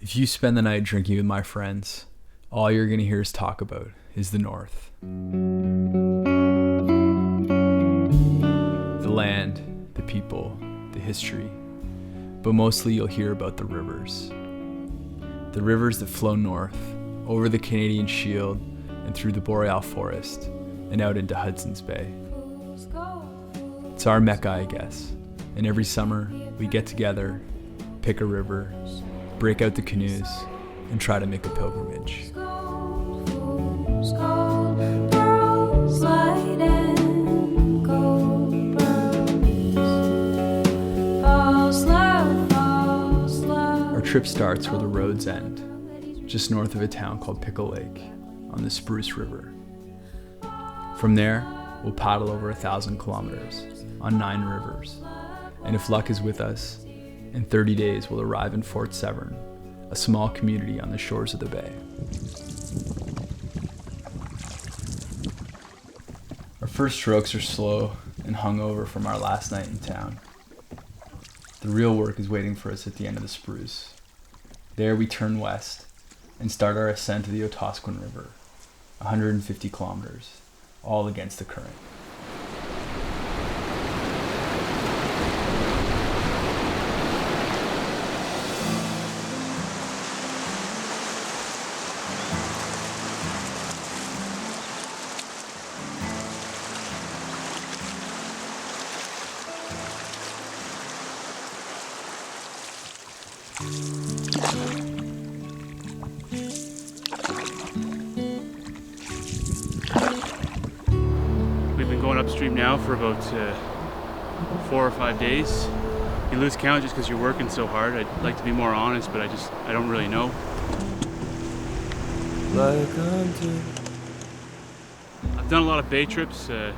If you spend the night drinking with my friends, all you're going to hear us talk about is the North. The land, the people, the history. But mostly you'll hear about the rivers. The rivers that flow north, over the Canadian Shield and through the Boreal Forest and out into Hudson's Bay. It's our Mecca, I guess. And every summer we get together, pick a river, break out the canoes, and try to make a pilgrimage. Our trip starts where the roads end, just north of a town called Pickle Lake, on the Spruce River. From there, we'll paddle over 1,000 kilometers on 9 rivers, and if luck is with us, in 30 days we'll arrive in Fort Severn, a small community on the shores of the bay. Our first strokes are slow and hungover from our last night in town. The real work is waiting for us at the end of the Spruce. There we turn west and start our ascent to the Otowskwin River, 150 kilometers, all against the current. We've been going upstream now for about 4 or 5 days. You lose count just because you're working so hard. I'd like to be more honest, but I don't really know. I've done a lot of bay trips, 8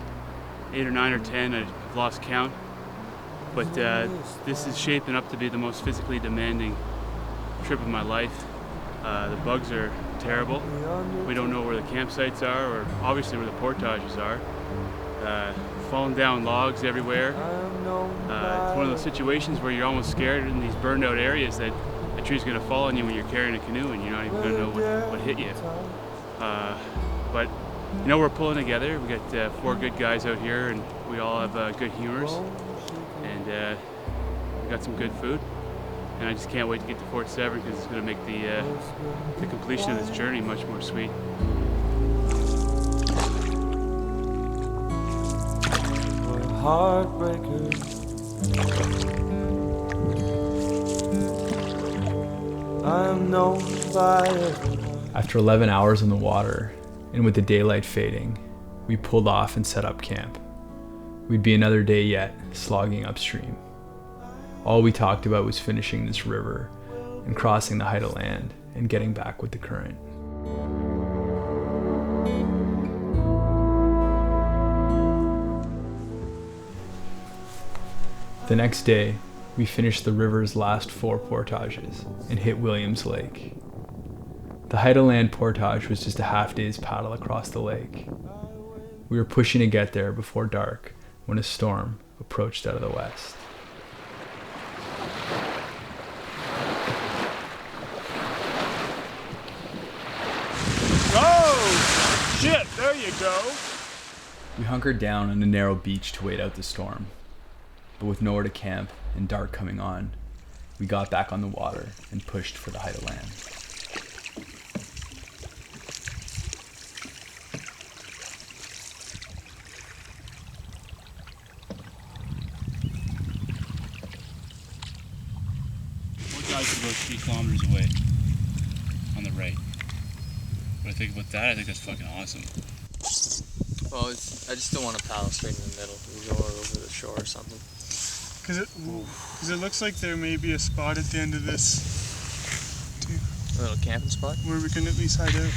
or 9 or 10, I've lost count. But this is shaping up to be the most physically demanding trip of my life. The bugs are terrible. We don't know where the campsites are, or obviously where the portages are. Falling down logs everywhere. It's one of those situations where you're almost scared in these burned out areas that a tree's going to fall on you when you're carrying a canoe and you're not even going to know what hit you. But you know, we're pulling together. We got 4 good guys out here, and we all have good humors, and we got some good food. And I just can't wait to get to Fort Severn because it's going to make the completion of this journey much more sweet. Heartbreaker. I am known by everyone. After 11 hours on the water, and with the daylight fading, we pulled off and set up camp. We'd be another day yet, slogging upstream. All we talked about was finishing this river and crossing the height of land and getting back with the current. The next day, we finished the river's last 4 portages and hit Williams Lake. The height of land portage was just a half-day's paddle across the lake. We were pushing to get there before dark when a storm approached out of the west. Oh, shit, there you go. We hunkered down on a narrow beach to wait out the storm. But with nowhere to camp and dark coming on, we got back on the water and pushed for the height of land. Guys are about 3 kilometers away on the right. What I think about that, I think that's fucking awesome. Well, I just don't want to paddle straight in the middle. We go over the shore or something. Because it looks like there may be a spot at the end of this too, A little camping spot? where we can at least hide out.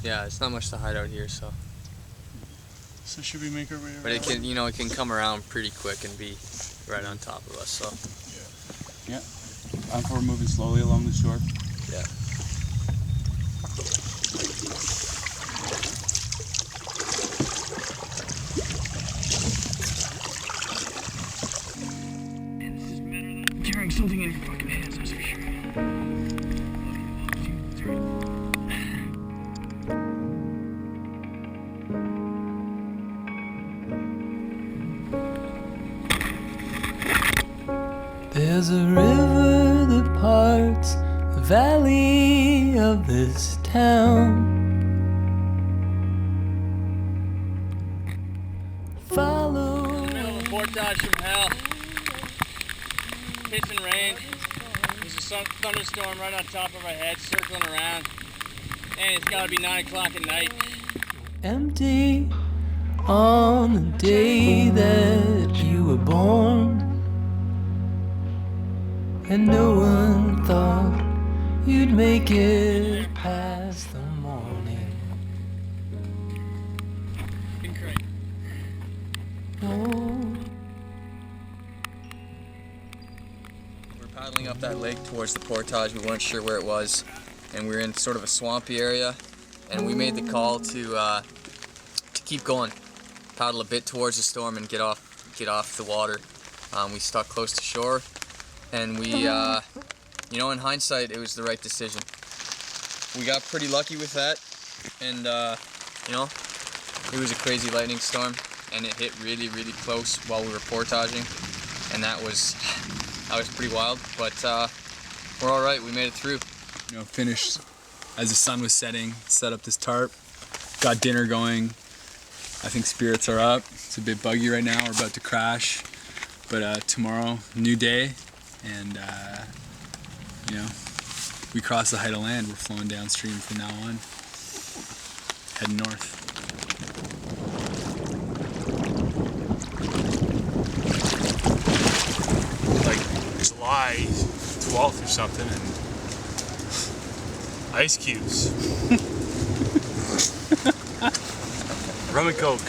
Yeah, it's not much to hide out here, so. So should we make our way around? But it can, it can come around pretty quick and be right on top of us, so. Yeah. I'm for moving slowly along the shore. Yeah. Carrying something in your fucking hands, that's for sure. There's a river that parts the valley of this town. Follow. Middle of a portage from hell. Pitching rain. There's a thunderstorm right on top of our heads, circling around. And it's gotta be 9 o'clock at night. Empty on the day that you were born, and no one thought you'd make it past the morning. Oh. We're paddling up that lake towards the portage. We weren't sure where it was, and we were in sort of a swampy area, and we made the call to keep going, paddle a bit towards the storm and get off the water. We stuck close to shore, and we, you know, in hindsight, it was the right decision. We got pretty lucky with that, and you know, it was a crazy lightning storm, and it hit really, really close while we were portaging, and that was pretty wild. But we're all right. We made it through. You know, finished as the sun was setting. Set up this tarp. Got dinner going. I think spirits are up. It's a bit buggy right now. We're about to crash, but tomorrow, new day, and you know, we cross the height of land. We're flowing downstream from now on, heading north. Like July 12th or something, and ice cubes. Rum and Coke.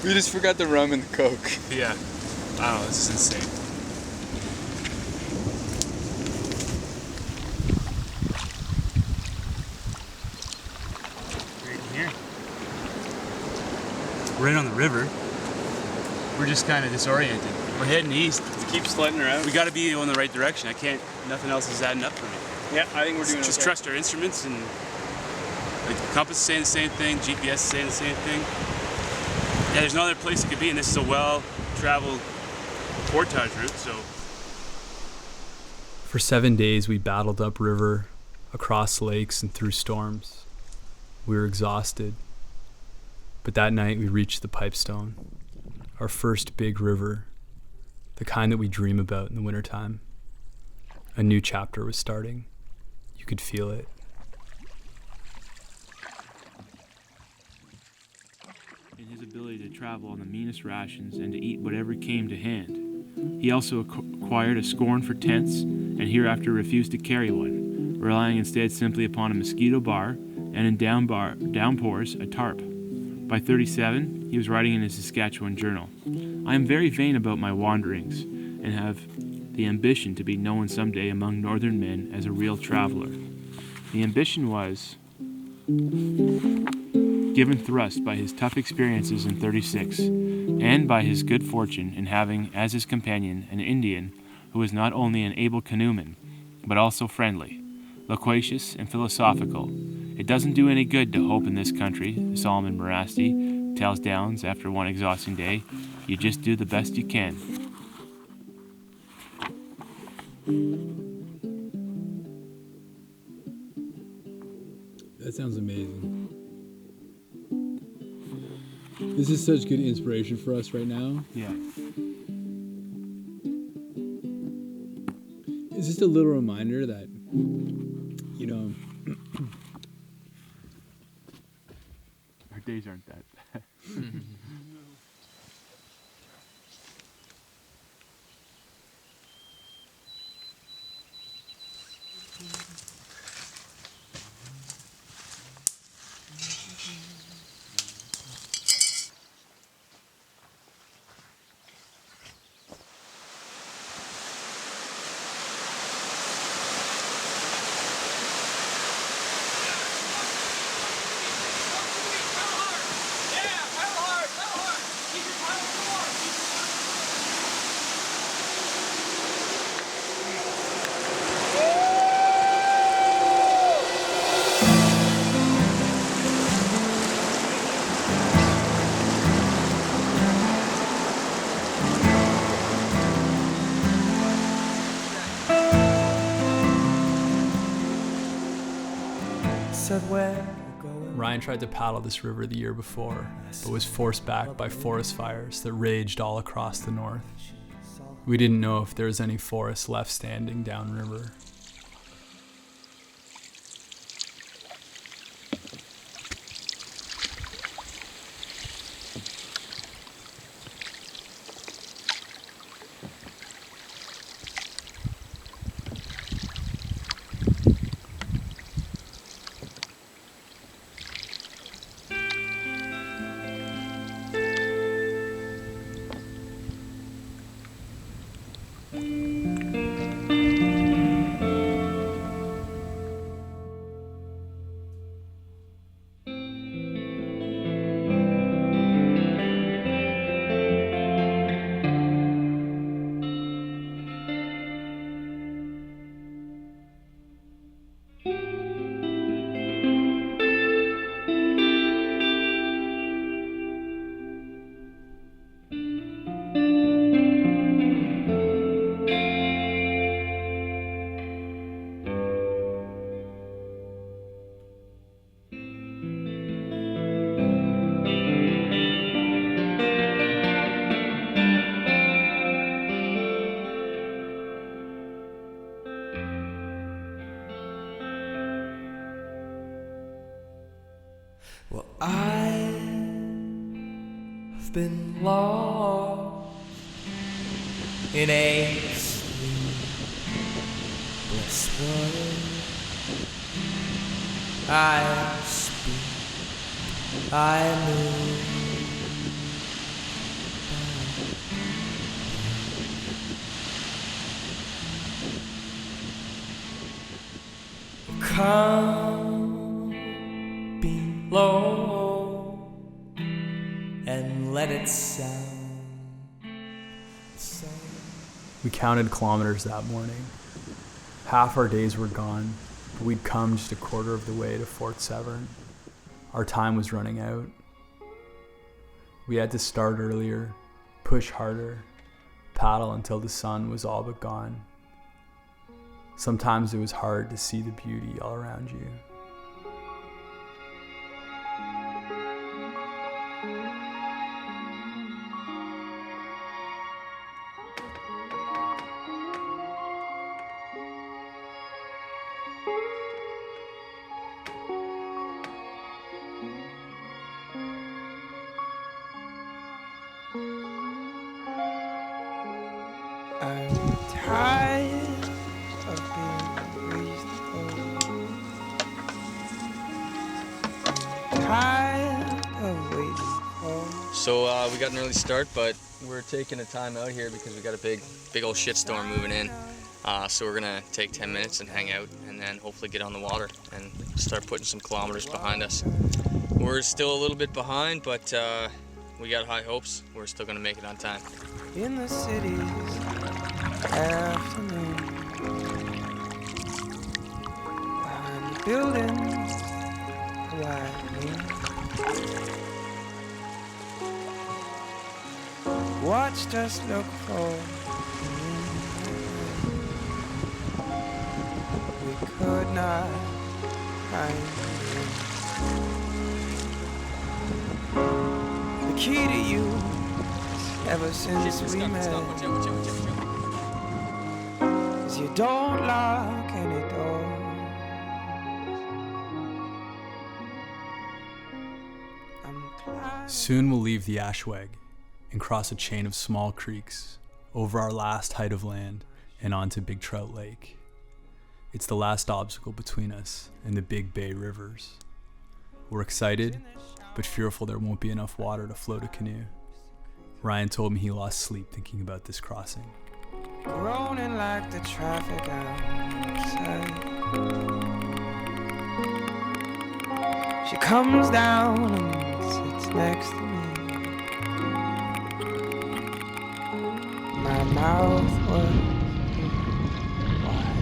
We just forgot the rum and the Coke. Yeah. I don't know, this is insane. Right here. We're right on the river. We're just kind of disoriented. We're heading east. Keep sledding around. We got to be in the right direction. I can't. Nothing else is adding up for me. Yeah, I think we're doing Just okay. trust our instruments, and like the compass is saying the same thing. GPS is saying the same thing. Yeah, there's no other place it could be, and this is a well-traveled portage route. So For 7 days, we battled upriver, across lakes, and through storms. We were exhausted, but that night we reached the Pipestone, our first big river, the kind that we dream about in the wintertime. A new chapter was starting. You could feel it. in his ability to travel on the meanest rations and to eat whatever came to hand. He also acquired a scorn for tents and hereafter refused to carry one, relying instead simply upon a mosquito bar and in downpours a tarp. By 37, he was writing in his Saskatchewan journal, "I am very vain about my wanderings and have the ambition to be known someday among northern men as a real traveler." The ambition was given thrust by his tough experiences in 36 and by his good fortune in having as his companion an Indian who was not only an able canoeman but also friendly, loquacious, and philosophical. "It doesn't do any good to hope in this country," Solomon Morasti tells Downs after one exhausting day. "You just do the best you can." That sounds amazing. This is such good inspiration for us right now. Yeah. It's just a little reminder that, you know, Our days aren't that bad. said where to go. Ryan tried to paddle this river the year before, but was forced back by forest fires that raged all across the north. We didn't know if there was any forest left standing downriver. Well, I've been lost in a sleepless world. I speak, I move. Come below and let it sound. We counted kilometers that morning. Half our days were gone, but we'd come just a quarter of the way to Fort Severn. Our time was running out. We had to start earlier, push harder, paddle until the sun was all but gone. Sometimes it was hard to see the beauty all around you. I'm tired of being reasonable. I'm tired of waiting for. So we got an early start, but we're taking a time out here because we got a big old shitstorm moving in. So we're gonna take 10 minutes and hang out, and then hopefully get on the water and start putting some kilometers behind us. We're still a little bit behind, but we got high hopes. We're still gonna make it on time. In the city's afternoon, behind the buildings, lightning. Watched us look for we could not find the key to you ever since we met. Cause you don't lock any doors. Soon we'll leave the Ashweig and cross a chain of small creeks over our last height of land and onto Big Trout Lake. It's the last obstacle between us and the big bay rivers. We're excited, but fearful there won't be enough water to float a canoe. Ryan told me he lost sleep thinking about this crossing. Groaning like the traffic outside. She comes down and sits next to me. My mouth was wide.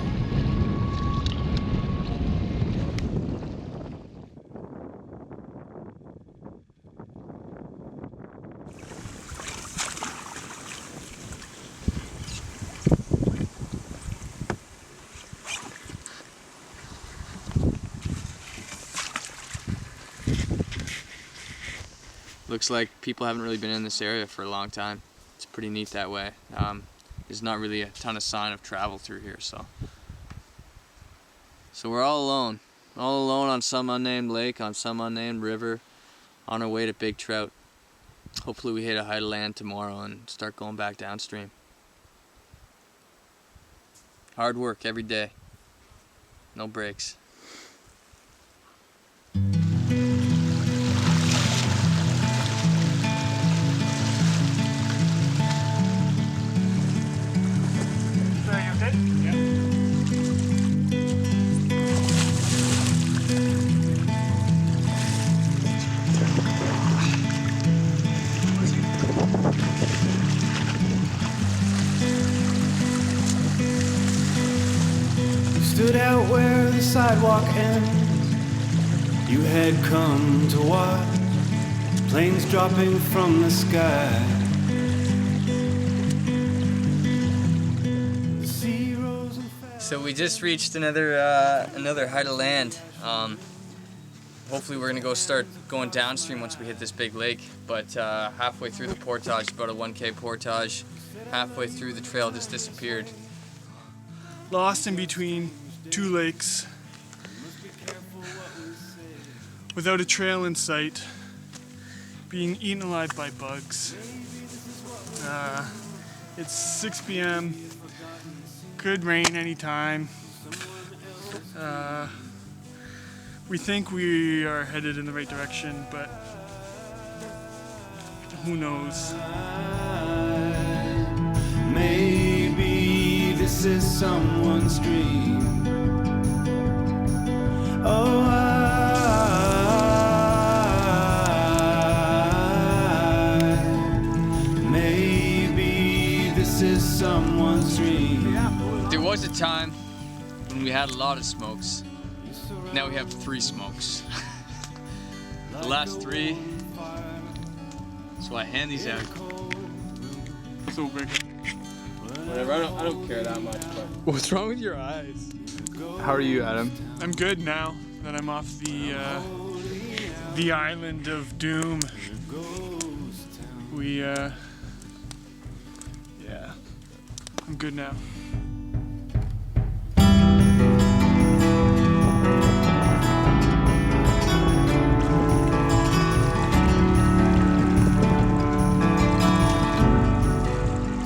Looks like people haven't really been in this area for a long time. It's pretty neat that way. There's not really a ton of sign of travel through here, so we're all alone on some unnamed lake, on some unnamed river, on our way to big trout. Hopefully we hit a height of land tomorrow and start going back downstream. Hard work every day, no breaks. Stood out where the sidewalk ends. You had come to watch planes dropping from the sky. The sea rose and fell. So we just reached another height of land. Hopefully we're gonna go start going downstream once we hit this big lake. But halfway through the portage, about a 1K portage, halfway through the trail just disappeared. Lost in between two lakes, without a trail in sight, being eaten alive by bugs. It's 6 p.m. Could rain anytime. We think we are headed in the right direction, but who knows? Maybe this is someone's dream. Oh, maybe this is someone's dream. There was a time when we had a lot of smokes. Now we have 3 smokes. The last 3. So I hand these out. So big. Whatever, I don't care that much, but What's wrong with your eyes? How are you, Adam? I'm good now that I'm off the island of doom. Yeah, I'm good now.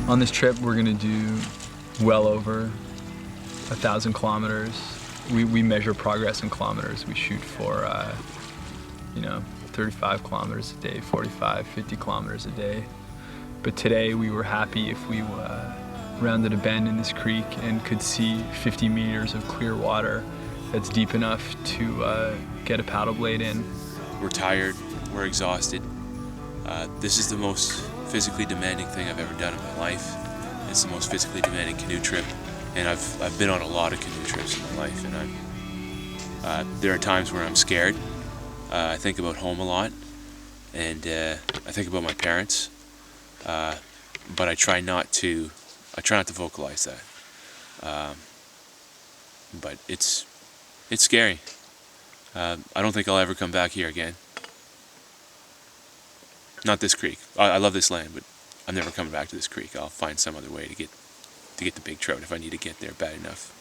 On this trip, we're gonna do well over 1,000 kilometers. We measure progress in kilometers. We shoot for, 35 kilometers a day, 45, 50 kilometers a day. But today we were happy if we rounded a bend in this creek and could see 50 meters of clear water that's deep enough to get a paddle blade in. We're tired, we're exhausted. This is the most physically demanding thing I've ever done in my life. It's the most physically demanding canoe trip, and I've been on a lot of canoe trips in my life, and there are times where I'm scared. I think about home a lot, and I think about my parents, but I try not to vocalize that. But it's scary. I don't think I'll ever come back here again. Not this creek. I love this land, but I'm never coming back to this creek. I'll find some other way to get the big trout if I need to get there bad enough.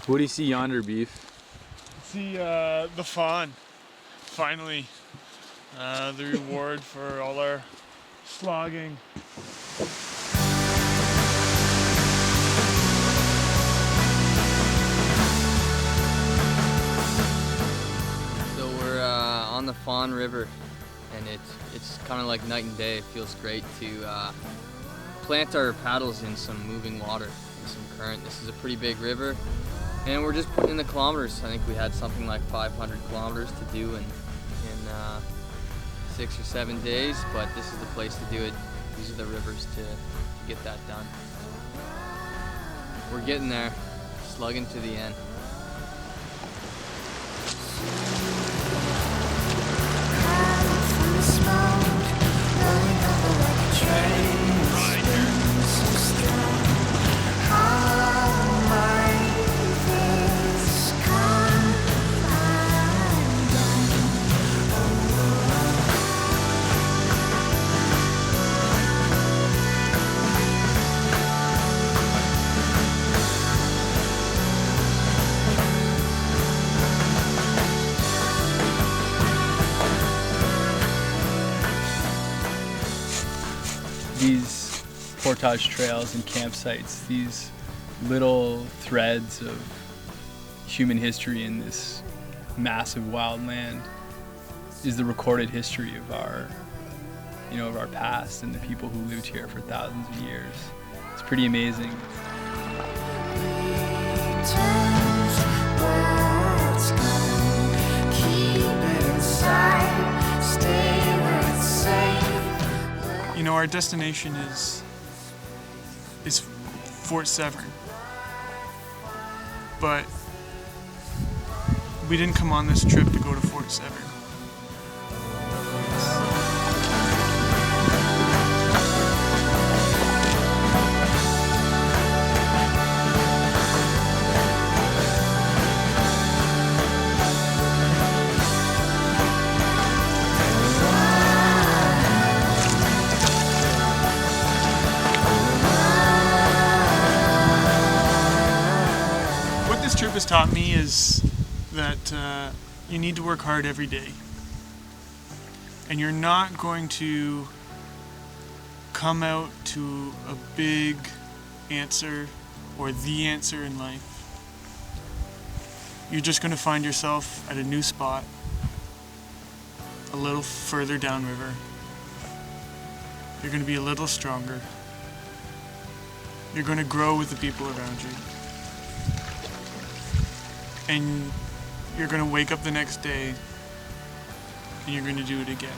What do you see yonder, Beef? See the Fawn. Finally, the reward for all our slogging. So we're on the Fawn River, and it's kind of like night and day. It feels great to plant our paddles in some moving water, in some current. This is a pretty big river, and we're just putting in the kilometers. I think we had something like 500 kilometers to do in 6 or 7 days, but this is the place to do it. These are the rivers to get that done. We're getting there, slugging to the end. These portage trails and campsites, these little threads of human history in this massive wild land, is the recorded history of our, of our past and the people who lived here for thousands of years. It's pretty amazing. Our destination is Fort Severn, but we didn't come on this trip to go to Fort Severn. Has taught me is that you need to work hard every day, and you're not going to come out to a big answer or the answer in life. You're just going to find yourself at a new spot a little further downriver. You're going to be a little stronger. You're going to grow with the people around you. And you're going to wake up the next day and you're going to do it again.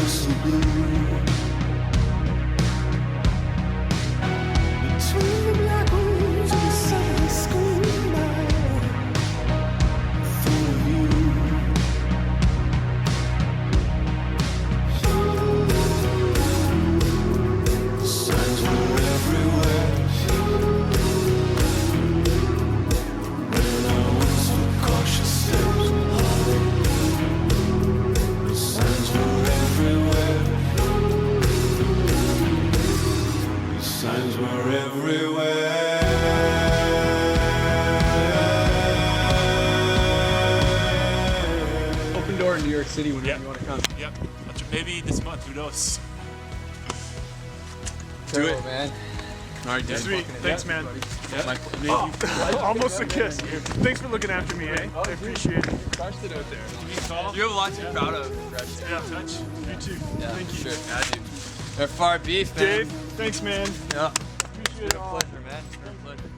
whistle blew. Between the black rooms and the Sunday school night, full of you. The signs were everywhere. When I was with cautious steps, the signs were everywhere. The signs were everywhere. Open door in New York City whenever Yep. you want to come. Yep. Maybe this month, who knows? Do it, man. All right, dude. Sweet. Thanks, man. Yeah. Almost a kiss. Thanks for looking after me, eh? I appreciate it. Crushed it out there. You have a lot to be proud of. Yeah, touch. You too. Yeah, Thank you. sure. Yeah, dude. They're far beef, man. Dave, thanks, man. Yeah. Appreciate it all. Pleasure, man. Pleasure.